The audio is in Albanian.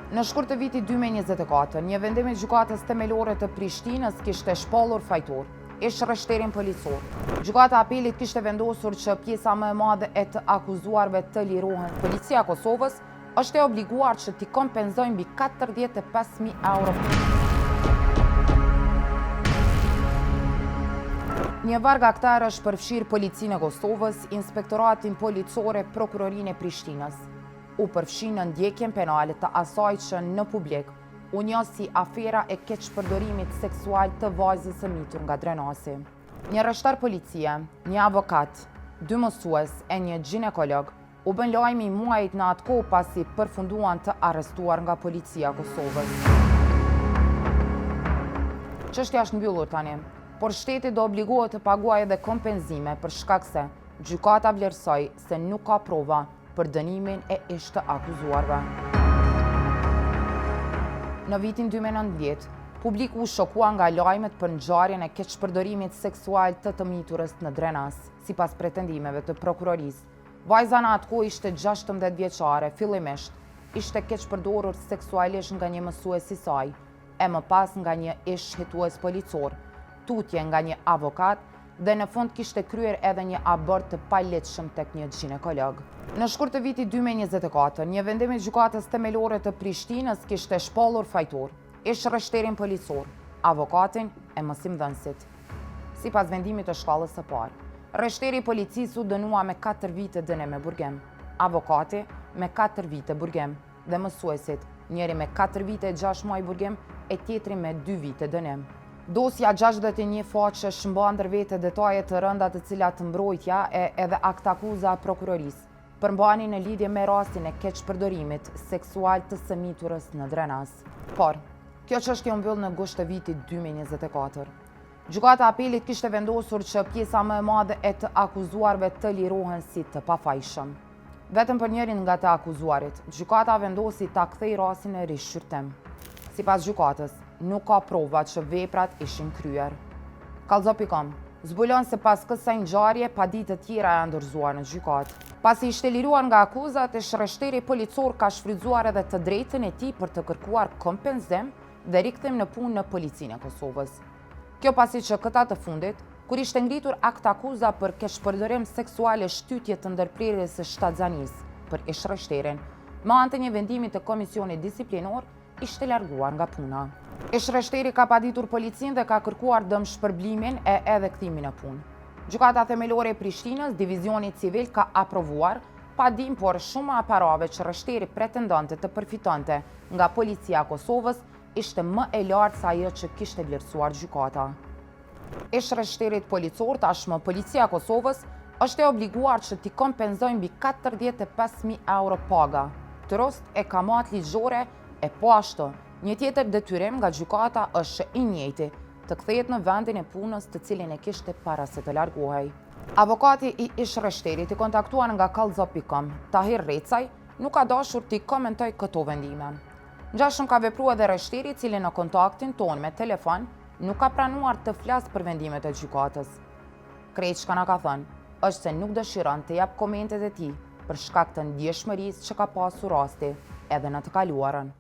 Në shkurt të vitit 2024, një vendim i gjykatës themelore të Prishtinës kishte shpallur fajtor, ish rreshterin policor. Gjykata e apelit kishte vendosur që pjesa më e madhe e të akuzuarve të lirohen. Policia e Kosovës është e obliguar që t'i kompenzojë mbi 45.000 euro. Një varg aktar është përfshirë Policinë e Kosovës, Inspektoratin Policor e Prokurorinë e Prishtinës. U përfshin në ndjekjen penale të asaj që në publik u njoh si afera e keqpërdorimit seksual të vajzës së mitur nga Drenasi. Një rreshtar policie, një avokat, 2 mësues e një ginekolog u bën lajmi muajit në atë kohë pasi përfunduan të arrestuar nga Policia e Kosovës. Çështja është mbyllur tani, por shteti do obligohet të paguajë edhe kompenzime për shkak se gjykata vlerësoi se nuk ka prova për dënimin e ish të akuzuarve. Në vitin 2019, publiku u shokua nga lajmet për ngjarjen e keqpërdorimit seksual të miturës në Drenas. Sipas pretendimeve të prokurorisë, vajza në atë kohë ishte 16 vjeçare, fillimisht ishte keqpërdorur seksualisht nga një mësues i saj, e më pas nga një ish hetues policor, tutje nga një avokat dhe në fund kishte kryer edhe një abort të palehtëshëm tek një ginekolog. Në shkurt të vitit 2024, një vendim i gjykatës themelore të Prishtinës kishte shpallur fajtor, ish rreshterin policor, avokatin e mësimdhënësit. Sipas vendimit të shkallës së parë, rreshteri i policisë u dënua me 4 vite dënim me burgim, avokati me 4 vite burgim dhe mësuesit, njëri me 4 vite e 6 muaj burgim e tjetri me 2 vite dënim. Dosja 61 faqe shmban ndër vete detaje të rënda të cilat mbrojtja e edhe aktakuza prokurorisë përmbani në lidhje me rastin e keqpërdorimit seksual të së miturës në Drenas. Por, kjo çështje u mbyll në gusht të vitit 2024. Gjykata e apelit kishte vendosur që pjesa më e madhe e të akuzuarve të lirohen si të pafajshëm. Vetëm për njërin nga të akuzuarit, gjykata vendosi ta kthejë rastin në rishqyrtim. Sipas gjykatës, nuk ka prova që veprat ishin kryer. Kallzo.com zbulon se pas kësaj ngjarje paditë të tjera janë dorëzuar në gjykatë. Pasi ishte liruar nga akuzat, rreshteri policor ka shfrytzuar edhe të drejtën e tij për të kërkuar kompenzim dhe rikthim në punë në Policinë e Kosovës. Kjo pasi që këta të fundit, kur ishte ngritur akt akuza për keqpërdorim seksual e shtytje të ndërprerjes së shtatzanisë për ish rreshterin, me anë të një vendimi të komisionit disiplinor, ishte larguar nga puna. Ish rreshteri ka paditur policinë dhe ka kërkuar dëmshpërblimin e edhe kthimin në punë. Gjykata themelore e Prishtinës, divizioni civil ka aprovuar padim, por shuma e parave që rreshteri pretendonte të përfitonte nga Policia e Kosovës ishte më e lartë se ajo që kishte vlerësuar gjykata. Ish rreshterit policor, tashmë Policia e Kosovës, është e obliguar që t'i kompenzojë mbi 45.000 euro paga, trost e kamat ligjore e po ashtu. Një tjetër detyrim nga gjykata është i njëjti, të kthehet në vendin e punës të cilin e kishte para se të largohej. Avokati i ish rreshterit i kontaktuar nga Kallzo.com, Tahir Recaj, nuk ka dashur t'i komentoj këto vendime. Ngjashëm ka vepruar edhe rreshteri, i cili në kontaktin tonë me telefon nuk ka pranuar të flasë për vendimet e gjykatës. Krejt çka na ka thënë është se nuk dëshiron të jap komentet e tij për shkak të ndjeshmërisë që ka pasur rasti edhe në të kaluarën.